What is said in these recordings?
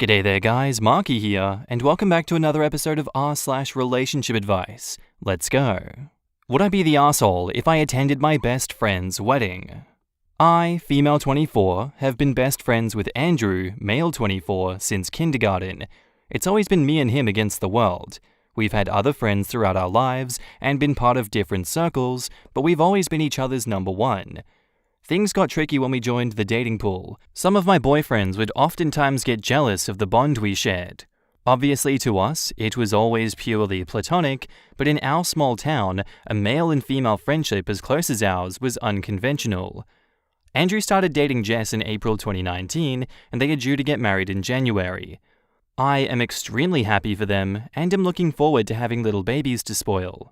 G'day there guys, Marky here, and welcome back to another episode of r/relationship advice. Let's go. Would I be the asshole if I attended my best friend's wedding? I, female 24, have been best friends with Andrew, male 24, since kindergarten. It's always been me and him against the world. We've had other friends throughout our lives and been part of different circles, but we've always been each other's number one. Things got tricky when we joined the dating pool. Some of my boyfriends would oftentimes get jealous of the bond we shared. Obviously to us, it was always purely platonic, but in our small town, a male and female friendship as close as ours was unconventional. Andrew started dating Jess in April 2019, and they are due to get married in January. I am extremely happy for them, and am looking forward to having little babies to spoil.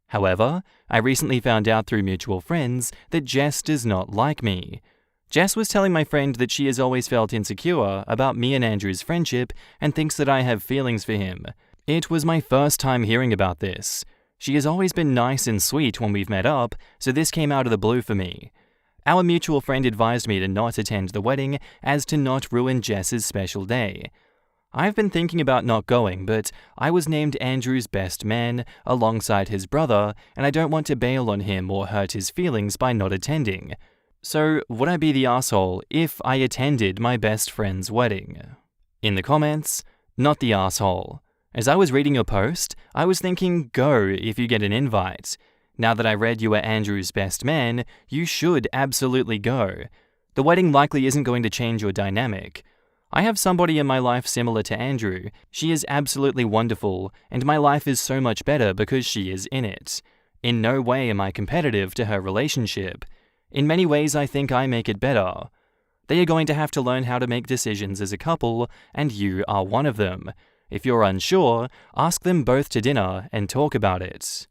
However, I recently found out through mutual friends that Jess does not like me. Jess was telling my friend that she has always felt insecure about me and Andrew's friendship and thinks that I have feelings for him. It was my first time hearing about this. She has always been nice and sweet when we've met up, so this came out of the blue for me. Our mutual friend advised me to not attend the wedding as to not ruin Jess's special day. I've been thinking about not going, but I was named Andrew's best man alongside his brother, and I don't want to bail on him or hurt his feelings by not attending. So, would I be the asshole if I attended my best friend's wedding? In the comments, not the asshole. As I was reading your post, I was thinking go if you get an invite. Now that I read you were Andrew's best man, you should absolutely go. The wedding likely isn't going to change your dynamic. I have somebody in my life similar to Andrew. She is absolutely wonderful, and my life is so much better because she is in it. In no way am I competitive to her relationship. In many ways, I think I make it better. They are going to have to learn how to make decisions as a couple, and you are one of them. If you're unsure, ask them both to dinner and talk about it.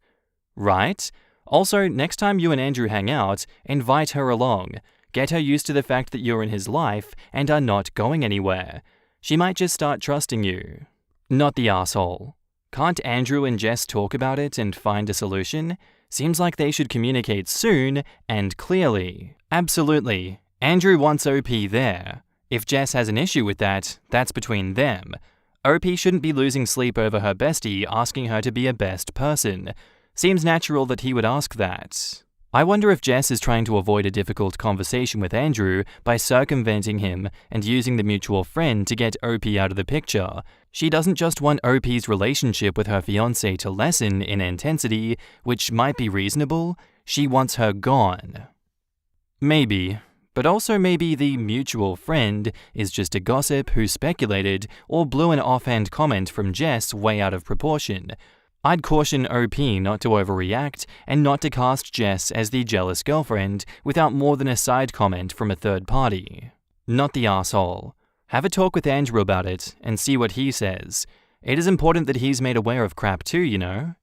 Right? Also, next time you and Andrew hang out, invite her along. Get her used to the fact that you're in his life and are not going anywhere. She might just start trusting you. Not the asshole. Can't Andrew and Jess talk about it and find a solution? Seems like they should communicate soon and clearly. Absolutely. Andrew wants OP there. If Jess has an issue with that, that's between them. OP shouldn't be losing sleep over her bestie asking her to be a best person. Seems natural that he would ask that. I wonder if Jess is trying to avoid a difficult conversation with Andrew by circumventing him and using the mutual friend to get OP out of the picture. She doesn't just want OP's relationship with her fiancé to lessen in intensity, which might be reasonable, she wants her gone. Maybe, but also maybe the mutual friend is just a gossip who speculated or blew an offhand comment from Jess way out of proportion. I'd caution OP not to overreact and not to cast Jess as the jealous girlfriend without more than a side comment from a third party. Not the asshole. Have a talk with Andrew about it and see what he says. It is important that he's made aware of crap too, you know?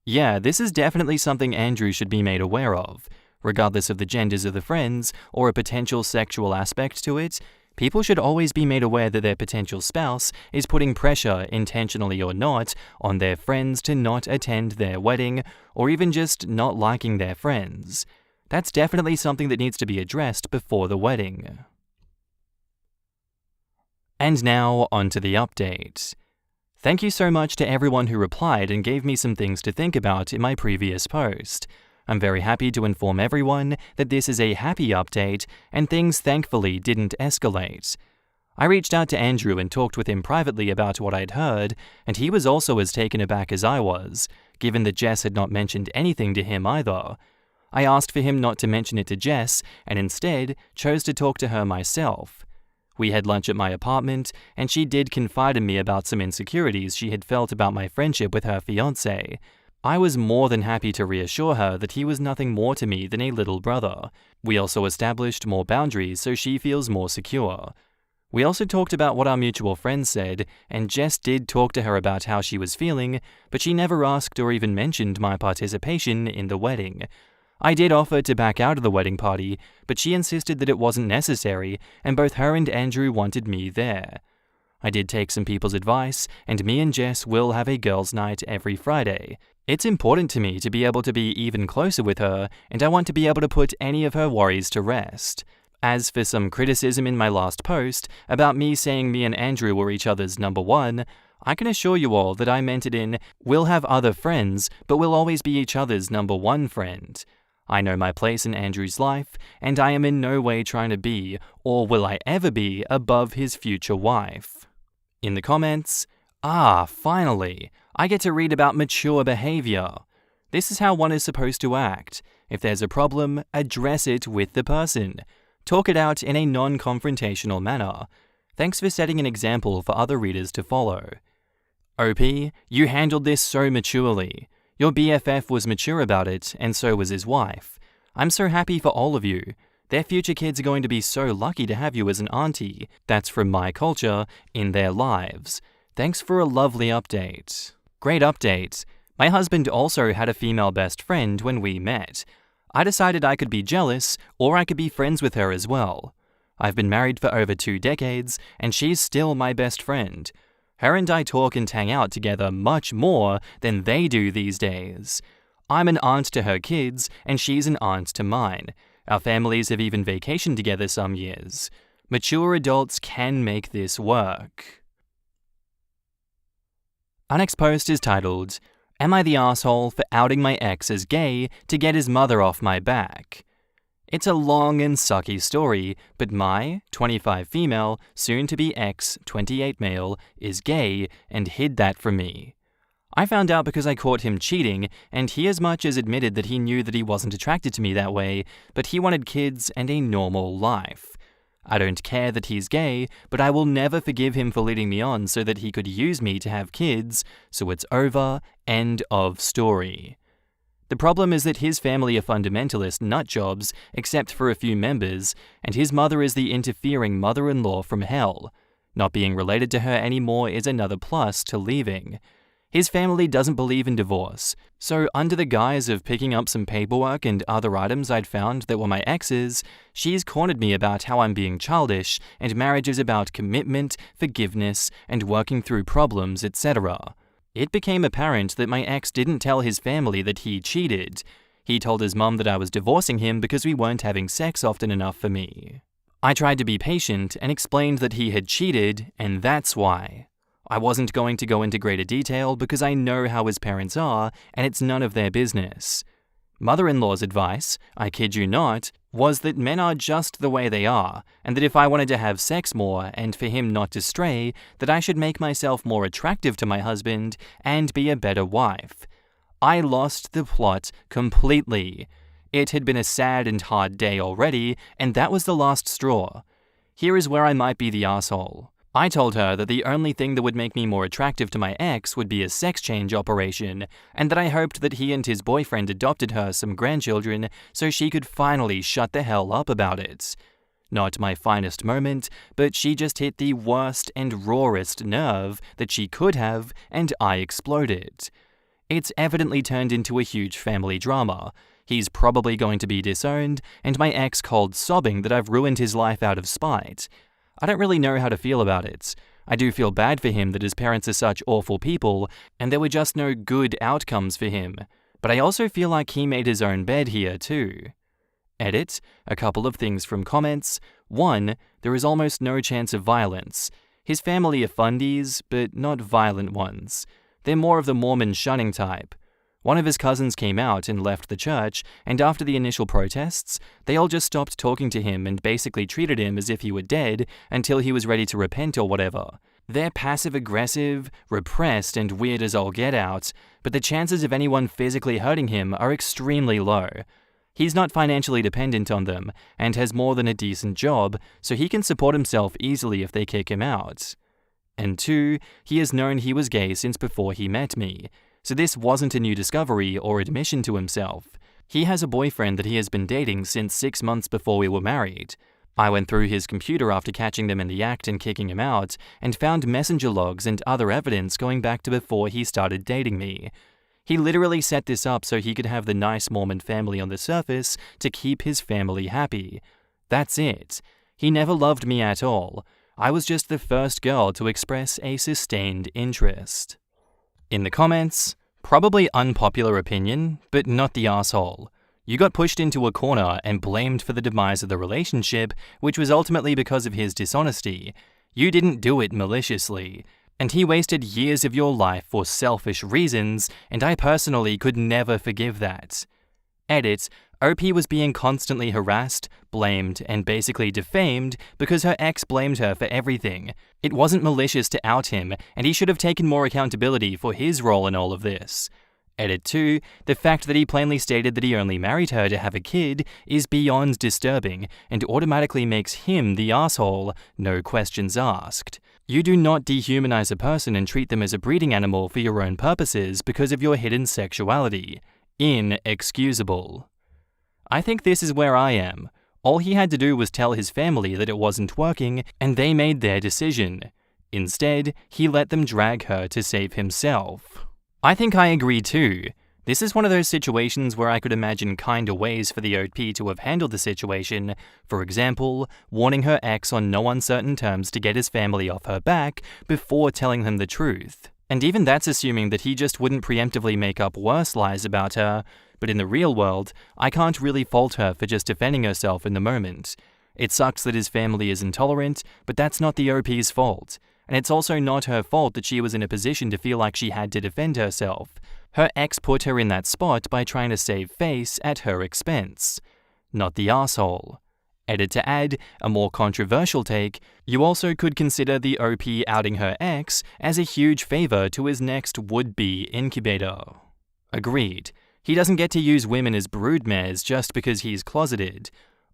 Yeah, this is definitely something Andrew should be made aware of. Regardless of the genders of the friends or a potential sexual aspect to it, people should always be made aware that their potential spouse is putting pressure, intentionally or not, on their friends to not attend their wedding, or even just not liking their friends. That's definitely something that needs to be addressed before the wedding. And now, onto the update. Thank you so much to everyone who replied and gave me some things to think about in my previous post. I'm very happy to inform everyone that this is a happy update and things thankfully didn't escalate. I reached out to Andrew and talked with him privately about what I'd heard, and he was also as taken aback as I was, given that Jess had not mentioned anything to him either. I asked for him not to mention it to Jess and instead chose to talk to her myself. We had lunch at my apartment, and she did confide in me about some insecurities she had felt about my friendship with her fiancé. I was more than happy to reassure her that he was nothing more to me than a little brother. We also established more boundaries so she feels more secure. We also talked about what our mutual friends said, and Jess did talk to her about how she was feeling, but she never asked or even mentioned my participation in the wedding. I did offer to back out of the wedding party, but she insisted that it wasn't necessary, and both her and Andrew wanted me there. I did take some people's advice, and me and Jess will have a girls' night every Friday. It's important to me to be able to be even closer with her, and I want to be able to put any of her worries to rest. As for some criticism in my last post about me saying me and Andrew were each other's number one, I can assure you all that I meant it in, we'll have other friends, but we'll always be each other's number one friend. I know my place in Andrew's life, and I am in no way trying to be, or will I ever be, above his future wife. In the comments, finally, I get to read about mature behavior. This is how one is supposed to act. If there's a problem, address it with the person. Talk it out in a non-confrontational manner. Thanks for setting an example for other readers to follow. OP, you handled this so maturely. Your BFF was mature about it, and so was his wife. I'm so happy for all of you. Their future kids are going to be so lucky to have you as an auntie, that's from my culture, in their lives. Thanks for a lovely update. Great update. My husband also had a female best friend when we met. I decided I could be jealous, or I could be friends with her as well. I've been married for over 2 decades, and she's still my best friend. Her and I talk and hang out together much more than they do these days. I'm an aunt to her kids, and she's an aunt to mine. Our families have even vacationed together some years. Mature adults can make this work. Our next post is titled, Am I the asshole for outing my ex as gay to get his mother off my back? It's a long and sucky story, but my 25 female, soon-to-be ex 28 male, is gay and hid that from me. I found out because I caught him cheating, and he as much as admitted that he knew that he wasn't attracted to me that way, but he wanted kids and a normal life. I don't care that he's gay, but I will never forgive him for leading me on so that he could use me to have kids, so it's over, end of story. The problem is that his family are fundamentalist nutjobs, except for a few members, and his mother is the interfering mother-in-law from hell. Not being related to her anymore is another plus to leaving. His family doesn't believe in divorce, so under the guise of picking up some paperwork and other items I'd found that were my ex's, she's cornered me about how I'm being childish and marriage is about commitment, forgiveness, and working through problems, etc. It became apparent that my ex didn't tell his family that he cheated. He told his mum that I was divorcing him because we weren't having sex often enough for me. I tried to be patient and explained that he had cheated, and that's why. I wasn't going to go into greater detail because I know how his parents are, and it's none of their business. Mother-in-law's advice, I kid you not, was that men are just the way they are, and that if I wanted to have sex more and for him not to stray, that I should make myself more attractive to my husband and be a better wife. I lost the plot completely. It had been a sad and hard day already, and that was the last straw. Here is where I might be the asshole. I told her that the only thing that would make me more attractive to my ex would be a sex change operation, and that I hoped that he and his boyfriend adopted her some grandchildren so she could finally shut the hell up about it. Not my finest moment, but she just hit the worst and rawest nerve that she could have, and I exploded. It's evidently turned into a huge family drama. He's probably going to be disowned, and my ex called sobbing that I've ruined his life out of spite. I don't really know how to feel about it. I do feel bad for him that his parents are such awful people, and there were just no good outcomes for him. But I also feel like he made his own bed here too. Edit, a couple of things from comments. 1, there is almost no chance of violence. His family are fundies, but not violent ones. They're more of the Mormon shunning type. One of his cousins came out and left the church, and after the initial protests, they all just stopped talking to him and basically treated him as if he were dead until he was ready to repent or whatever. They're passive-aggressive, repressed, and weird as all get out, but the chances of anyone physically hurting him are extremely low. He's not financially dependent on them, and has more than a decent job, so he can support himself easily if they kick him out. And 2, he has known he was gay since before he met me. So this wasn't a new discovery or admission to himself. He has a boyfriend that he has been dating since 6 months before we were married. I went through his computer after catching them in the act and kicking him out, and found messenger logs and other evidence going back to before he started dating me. He literally set this up so he could have the nice Mormon family on the surface to keep his family happy. That's it. He never loved me at all. I was just the first girl to express a sustained interest. In the comments, probably unpopular opinion, but not the asshole. You got pushed into a corner and blamed for the demise of the relationship, which was ultimately because of his dishonesty. You didn't do it maliciously. And he wasted years of your life for selfish reasons, and I personally could never forgive that. Edit, OP was being constantly harassed, blamed, and basically defamed because her ex blamed her for everything. It wasn't malicious to out him, and he should have taken more accountability for his role in all of this. Edit 2, the fact that he plainly stated that he only married her to have a kid is beyond disturbing and automatically makes him the asshole, no questions asked. You do not dehumanize a person and treat them as a breeding animal for your own purposes because of your hidden sexuality. Inexcusable. I think this is where I am. All he had to do was tell his family that it wasn't working, and they made their decision. Instead, he let them drag her to save himself. I think I agree too. This is one of those situations where I could imagine kinder ways for the OP to have handled the situation. For example, warning her ex on no uncertain terms to get his family off her back before telling them the truth. And even that's assuming that he just wouldn't preemptively make up worse lies about her. But in the real world, I can't really fault her for just defending herself in the moment. It sucks that his family is intolerant, but that's not the OP's fault. And it's also not her fault that she was in a position to feel like she had to defend herself. Her ex put her in that spot by trying to save face at her expense. Not the asshole. Edit to add, a more controversial take, you also could consider the OP outing her ex as a huge favor to his next would-be incubator. Agreed. He doesn't get to use women as broodmares just because he's closeted.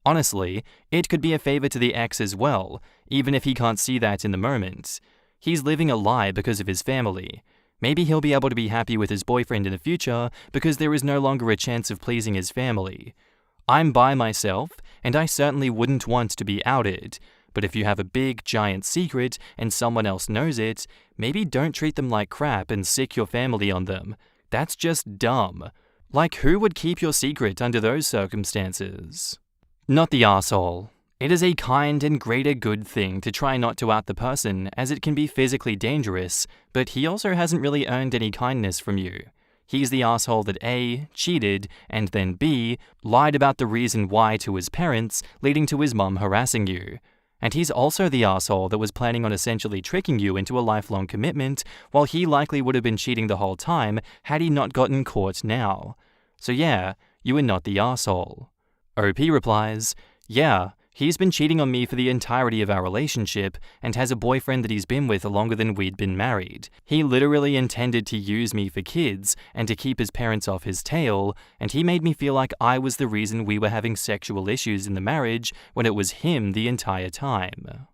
Honestly, it could be a favor to the ex as well, even if he can't see that in the moment. He's living a lie because of his family. Maybe he'll be able to be happy with his boyfriend in the future because there is no longer a chance of pleasing his family. I'm by myself, and I certainly wouldn't want to be outed. But if you have a big, giant secret and someone else knows it, maybe don't treat them like crap and sick your family on them. That's just dumb. Like, who would keep your secret under those circumstances? Not the arsehole. It is a kind and greater good thing to try not to out the person, as it can be physically dangerous, but he also hasn't really earned any kindness from you. He's the arsehole that A, cheated, and then B, lied about the reason why to his parents, leading to his mum harassing you. And he's also the arsehole that was planning on essentially tricking you into a lifelong commitment, while he likely would have been cheating the whole time had he not gotten caught now. So yeah, you are not the arsehole. OP replies, yeah, he's been cheating on me for the entirety of our relationship and has a boyfriend that he's been with longer than we'd been married. He literally intended to use me for kids and to keep his parents off his tail, and he made me feel like I was the reason we were having sexual issues in the marriage when it was him the entire time.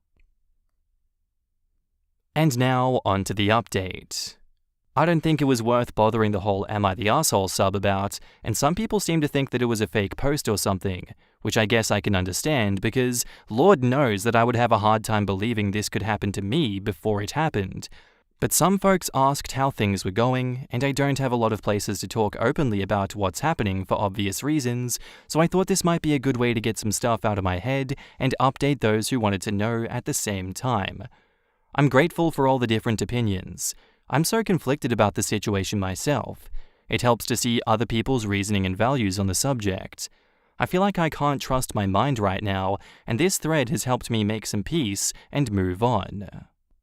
And now, on to the update. I don't think it was worth bothering the whole Am I the Arsehole sub about, and some people seem to think that it was a fake post or something, which I guess I can understand because Lord knows that I would have a hard time believing this could happen to me before it happened. But some folks asked how things were going, and I don't have a lot of places to talk openly about what's happening for obvious reasons, so I thought this might be a good way to get some stuff out of my head and update those who wanted to know at the same time. I'm grateful for all the different opinions. I'm so conflicted about the situation myself. It helps to see other people's reasoning and values on the subject. I feel like I can't trust my mind right now, and this thread has helped me make some peace and move on.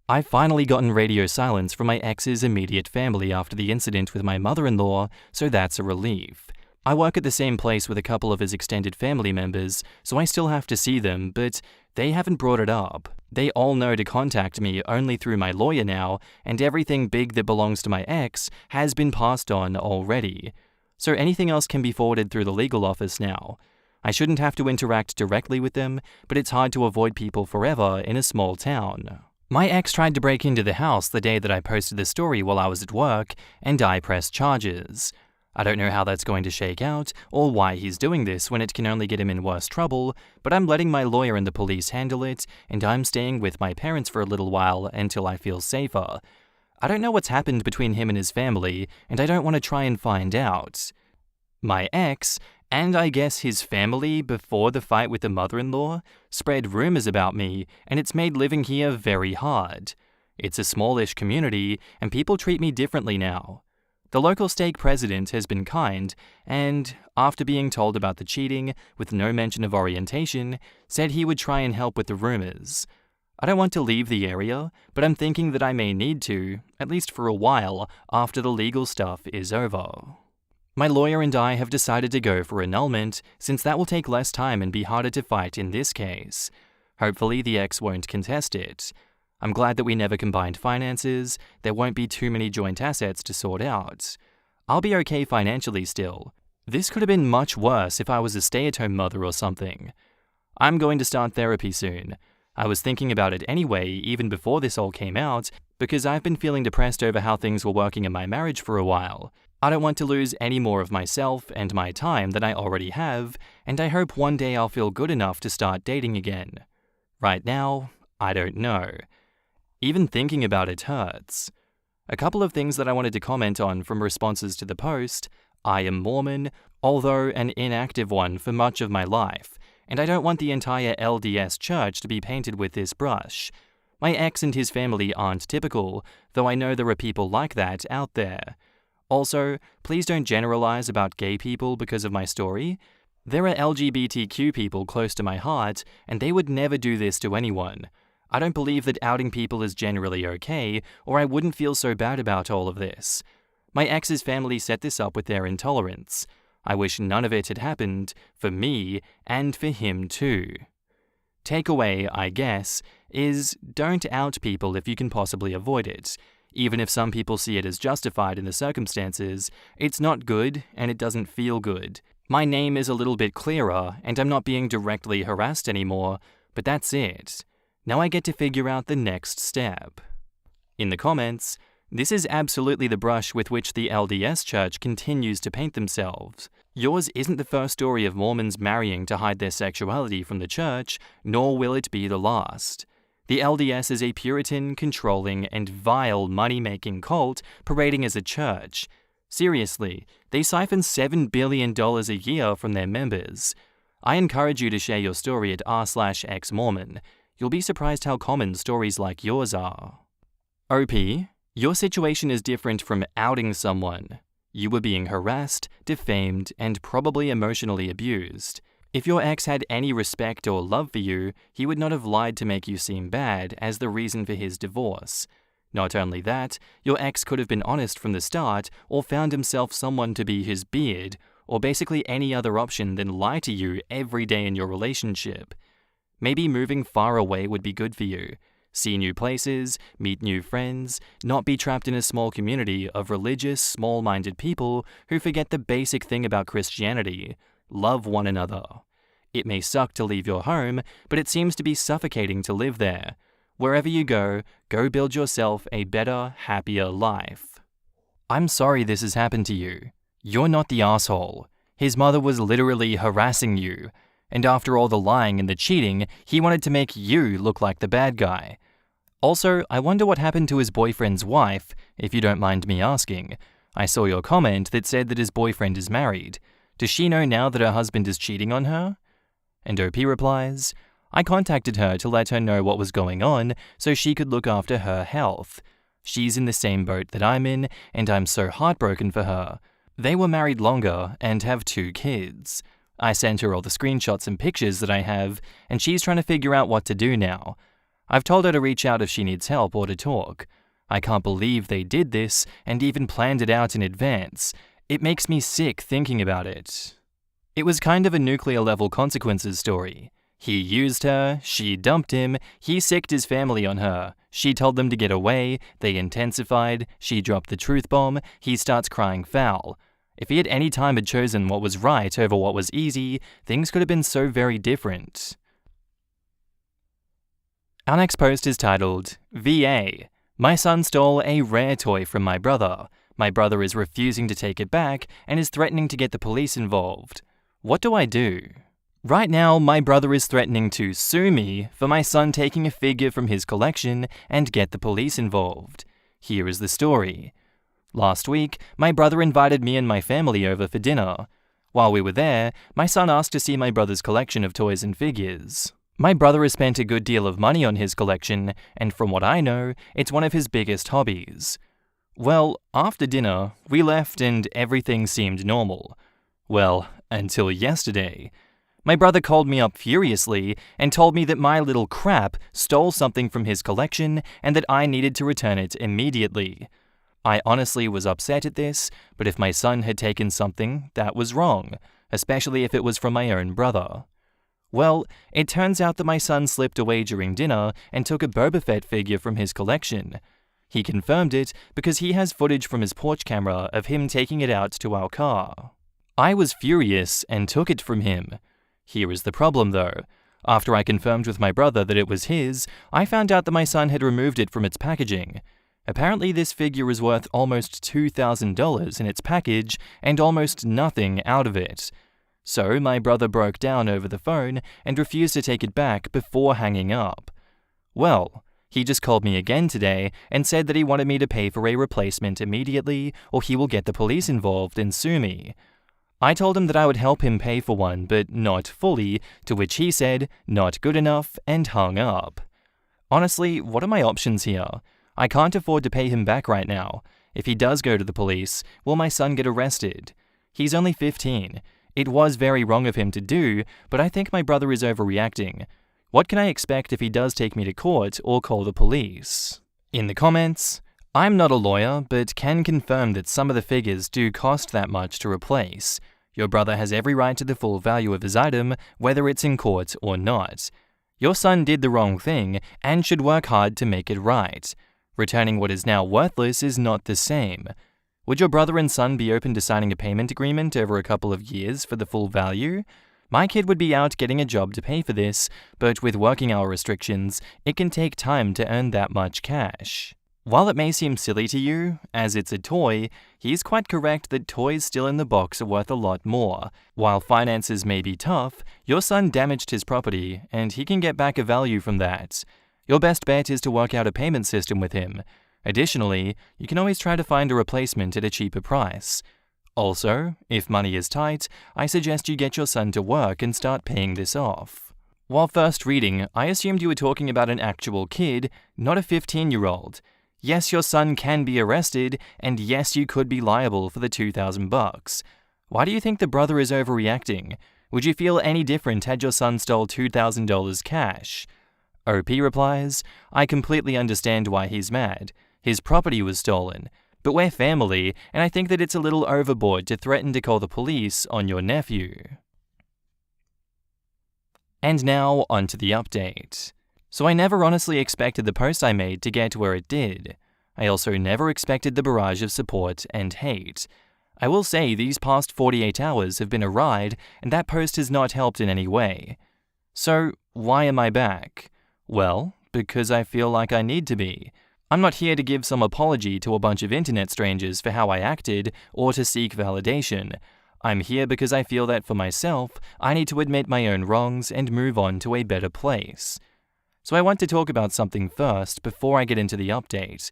I've finally gotten radio silence from my ex's immediate family after the incident with my mother-in-law, so that's a relief. I work at the same place with a couple of his extended family members, so I still have to see them, but they haven't brought it up. They all know to contact me only through my lawyer now, and everything big that belongs to my ex has been passed on already. So anything else can be forwarded through the legal office now. I shouldn't have to interact directly with them, but it's hard to avoid people forever in a small town. My ex tried to break into the house the day that I posted the story while I was at work, and I pressed charges. I don't know how that's going to shake out, or why he's doing this when it can only get him in worse trouble, but I'm letting my lawyer and the police handle it, and I'm staying with my parents for a little while until I feel safer. I don't know what's happened between him and his family, and I don't want to try and find out. My ex, and I guess his family before the fight with the mother-in-law, spread rumors about me, and it's made living here very hard. It's a smallish community, and people treat me differently now. The local stake president has been kind and, after being told about the cheating with no mention of orientation, said he would try and help with the rumors. I don't want to leave the area, but I'm thinking that I may need to, at least for a while, after the legal stuff is over. My lawyer and I have decided to go for annulment, since that will take less time and be harder to fight in this case. Hopefully the ex won't contest it. I'm glad that we never combined finances. There won't be too many joint assets to sort out. I'll be okay financially still. This could have been much worse if I was a stay-at-home mother or something. I'm going to start therapy soon. I was thinking about it anyway, even before this all came out, because I've been feeling depressed over how things were working in my marriage for a while. I don't want to lose any more of myself and my time than I already have, and I hope one day I'll feel good enough to start dating again. Right now, I don't know. Even thinking about it hurts. A couple of things that I wanted to comment on from responses to the post. I am Mormon, although an inactive one for much of my life, and I don't want the entire LDS church to be painted with this brush. My ex and his family aren't typical, though I know there are people like that out there. Also, please don't generalize about gay people because of my story. There are LGBTQ people close to my heart, and they would never do this to anyone. I don't believe that outing people is generally okay, or I wouldn't feel so bad about all of this. My ex's family set this up with their intolerance. I wish none of it had happened, for me, and for him too. Takeaway, I guess, is don't out people if you can possibly avoid it. Even if some people see it as justified in the circumstances, it's not good and it doesn't feel good. My name is a little bit clearer and I'm not being directly harassed anymore, but that's it. Now I get to figure out the next step. In the comments, this is absolutely the brush with which the LDS Church continues to paint themselves. Yours isn't the first story of Mormons marrying to hide their sexuality from the church, nor will it be the last. The LDS is a Puritan, controlling, and vile money-making cult parading as a church. Seriously, they siphon $7 billion a year from their members. I encourage you to share your story at r/xmormon. You'll be surprised how common stories like yours are. OP, your situation is different from outing someone. You were being harassed, defamed, and probably emotionally abused. If your ex had any respect or love for you, he would not have lied to make you seem bad as the reason for his divorce. Not only that, your ex could have been honest from the start or found himself someone to be his beard, or basically any other option than lie to you every day in your relationship. Maybe moving far away would be good for you. See new places, meet new friends, not be trapped in a small community of religious, small-minded people who forget the basic thing about Christianity: love one another. It may suck to leave your home, but it seems to be suffocating to live there. Wherever you go build yourself a better, happier life. I'm sorry this has happened to you. You're not the asshole. His mother was literally harassing you. And after all the lying and the cheating, he wanted to make you look like the bad guy. Also, I wonder what happened to his boyfriend's wife, if you don't mind me asking. I saw your comment that said that his boyfriend is married. Does she know now that her husband is cheating on her? And OP replies, I contacted her to let her know what was going on so she could look after her health. She's in the same boat that I'm in, and I'm so heartbroken for her. They were married longer and have 2 kids. I sent her all the screenshots and pictures that I have, and she's trying to figure out what to do now. I've told her to reach out if she needs help or to talk. I can't believe they did this and even planned it out in advance. It makes me sick thinking about it. It was kind of a nuclear-level consequences story. He used her, she dumped him, he sicked his family on her, she told them to get away, they intensified, she dropped the truth bomb, he starts crying foul. If he at any time had chosen what was right over what was easy, things could have been so very different. Our next post is titled, VA. My son stole a rare toy from my brother. My brother is refusing to take it back and is threatening to get the police involved. What do I do? Right now, my brother is threatening to sue me for my son taking a figure from his collection and get the police involved. Here is the story. Last week, my brother invited me and my family over for dinner. While we were there, my son asked to see my brother's collection of toys and figures. My brother has spent a good deal of money on his collection, and from what I know, it's one of his biggest hobbies. Well, after dinner, we left and everything seemed normal. Well, until yesterday. My brother called me up furiously and told me that my little crap stole something from his collection and that I needed to return it immediately. I honestly was upset at this, but if my son had taken something, that was wrong, especially if it was from my own brother. Well, it turns out that my son slipped away during dinner and took a Boba Fett figure from his collection. He confirmed it because he has footage from his porch camera of him taking it out to our car. I was furious and took it from him. Here is the problem though. After I confirmed with my brother that it was his, I found out that my son had removed it from its packaging. Apparently this figure is worth almost $2,000 in its package and almost nothing out of it. So my brother broke down over the phone and refused to take it back before hanging up. Well, he just called me again today and said that he wanted me to pay for a replacement immediately or he will get the police involved and sue me. I told him that I would help him pay for one, but not fully, to which he said, not good enough, and hung up. Honestly, what are my options here? I can't afford to pay him back right now. If he does go to the police, will my son get arrested? He's only 15. It was very wrong of him to do, but I think my brother is overreacting. What can I expect if he does take me to court or call the police? In the comments, I'm not a lawyer, but can confirm that some of the figures do cost that much to replace. Your brother has every right to the full value of his item, whether it's in court or not. Your son did the wrong thing and should work hard to make it right. Returning what is now worthless is not the same. Would your brother and son be open to signing a payment agreement over a couple of years for the full value? My kid would be out getting a job to pay for this, but with working hour restrictions, it can take time to earn that much cash. While it may seem silly to you, as it's a toy, he's quite correct that toys still in the box are worth a lot more. While finances may be tough, your son damaged his property, and he can get back a value from that. Your best bet is to work out a payment system with him. Additionally, you can always try to find a replacement at a cheaper price. Also, if money is tight, I suggest you get your son to work and start paying this off. While first reading, I assumed you were talking about an actual kid, not a 15-year-old. Yes, your son can be arrested, and yes, you could be liable for the $2,000. Why do you think the brother is overreacting? Would you feel any different had your son stole $2,000 cash? OP replies, I completely understand why he's mad. His property was stolen. But we're family, and I think that it's a little overboard to threaten to call the police on your nephew. And now, onto the update. So I never honestly expected the post I made to get where it did. I also never expected the barrage of support and hate. I will say these past 48 hours have been a ride, and that post has not helped in any way. So, why am I back? Well, because I feel like I need to be. I'm not here to give some apology to a bunch of internet strangers for how I acted or to seek validation. I'm here because I feel that for myself, I need to admit my own wrongs and move on to a better place. So I want to talk about something first before I get into the update.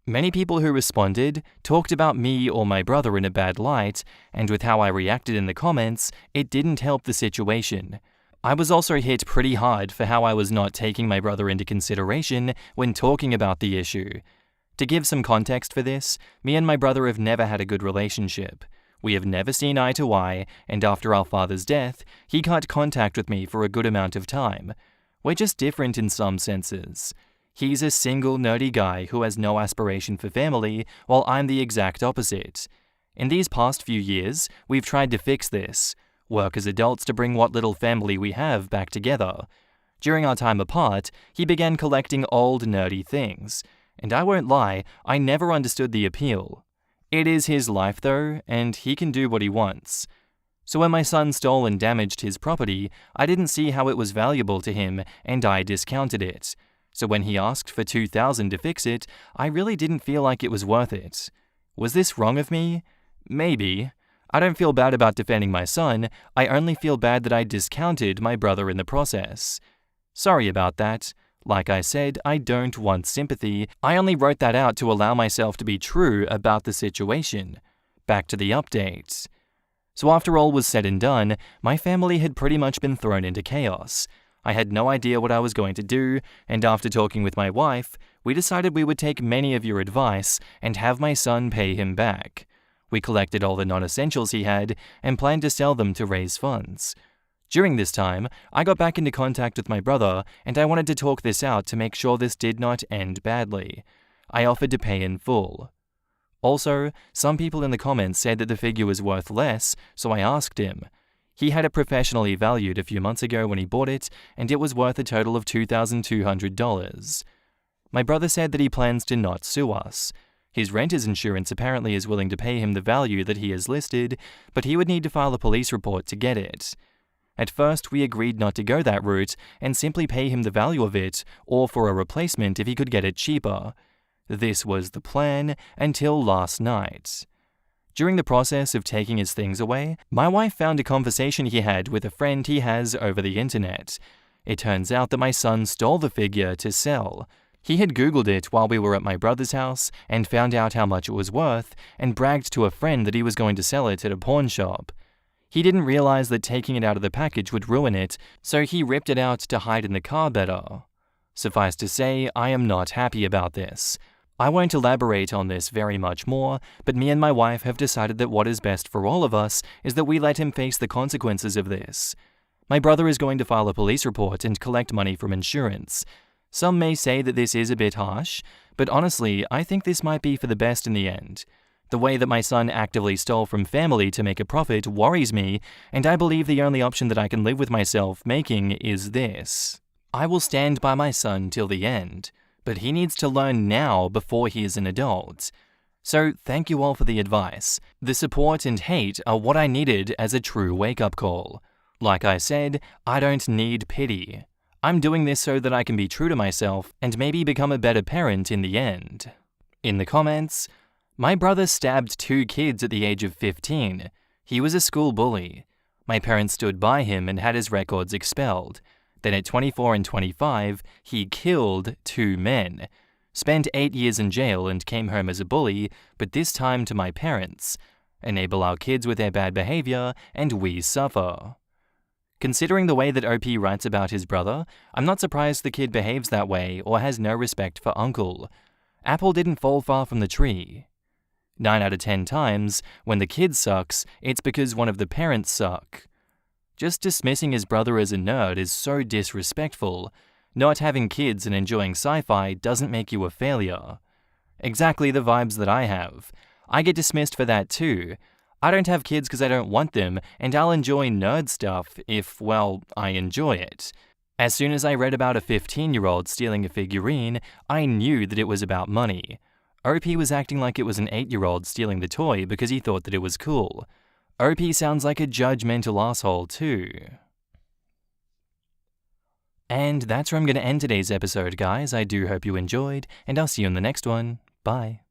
Many people who responded talked about me or my brother in a bad light, and with how I reacted in the comments, it didn't help the situation. I was also hit pretty hard for how I was not taking my brother into consideration when talking about the issue. To give some context for this, me and my brother have never had a good relationship. We have never seen eye to eye, and after our father's death, he cut contact with me for a good amount of time. We're just different in some senses. He's a single nerdy guy who has no aspiration for family, while I'm the exact opposite. In these past few years, we've tried to fix this, work as adults to bring what little family we have back together. During our time apart, he began collecting old nerdy things, and I won't lie, I never understood the appeal. It is his life though, and he can do what he wants. So when my son stole and damaged his property, I didn't see how it was valuable to him, and I discounted it. So when he asked for $2,000 to fix it, I really didn't feel like it was worth it. Was this wrong of me? Maybe. I don't feel bad about defending my son, I only feel bad that I discounted my brother in the process. Sorry about that. Like I said, I don't want sympathy, I only wrote that out to allow myself to be true about the situation. Back to the update. So after all was said and done, my family had pretty much been thrown into chaos. I had no idea what I was going to do, and after talking with my wife, we decided we would take many of your advice and have my son pay him back. We collected all the non-essentials he had and planned to sell them to raise funds. During this time, I got back into contact with my brother and I wanted to talk this out to make sure this did not end badly. I offered to pay in full. Also, some people in the comments said that the figure was worth less, so I asked him. He had it professionally valued a few months ago when he bought it, and it was worth a total of $2,200. My brother said that he plans to not sue us. His renter's insurance apparently is willing to pay him the value that he has listed, but he would need to file a police report to get it. At first, we agreed not to go that route and simply pay him the value of it, or for a replacement if he could get it cheaper. This was the plan until last night. During the process of taking his things away, my wife found a conversation he had with a friend he has over the internet. It turns out that my son stole the figure to sell. He had Googled it while we were at my brother's house and found out how much it was worth and bragged to a friend that he was going to sell it at a pawn shop. He didn't realize that taking it out of the package would ruin it, so he ripped it out to hide in the car better. Suffice to say, I am not happy about this. I won't elaborate on this very much more, but me and my wife have decided that what is best for all of us is that we let him face the consequences of this. My brother is going to file a police report and collect money from insurance. Some may say that this is a bit harsh, but honestly, I think this might be for the best in the end. The way that my son actively stole from family to make a profit worries me, and I believe the only option that I can live with myself making is this. I will stand by my son till the end, but he needs to learn now before he is an adult. So thank you all for the advice. The support and hate are what I needed as a true wake-up call. Like I said, I don't need pity. I'm doing this so that I can be true to myself and maybe become a better parent in the end. In the comments, my brother stabbed 2 kids at the age of 15. He was a school bully. My parents stood by him and had his records expelled. Then at 24 and 25, he killed 2 men. Spent 8 years in jail and came home as a bully, but this time to my parents. Enable our kids with their bad behavior, and we suffer. Considering the way that OP writes about his brother, I'm not surprised the kid behaves that way or has no respect for uncle. Apple didn't fall far from the tree. 9 out of 10 times, when the kid sucks, it's because one of the parents suck. Just dismissing his brother as a nerd is so disrespectful. Not having kids and enjoying sci-fi doesn't make you a failure. Exactly the vibes that I have. I get dismissed for that too. I don't have kids because I don't want them, and I'll enjoy nerd stuff if, well, I enjoy it. As soon as I read about a 15-year-old stealing a figurine, I knew that it was about money. OP was acting like it was an 8-year-old stealing the toy because he thought that it was cool. OP sounds like a judgmental asshole too. And that's where I'm going to end today's episode, guys. I do hope you enjoyed, and I'll see you in the next one. Bye.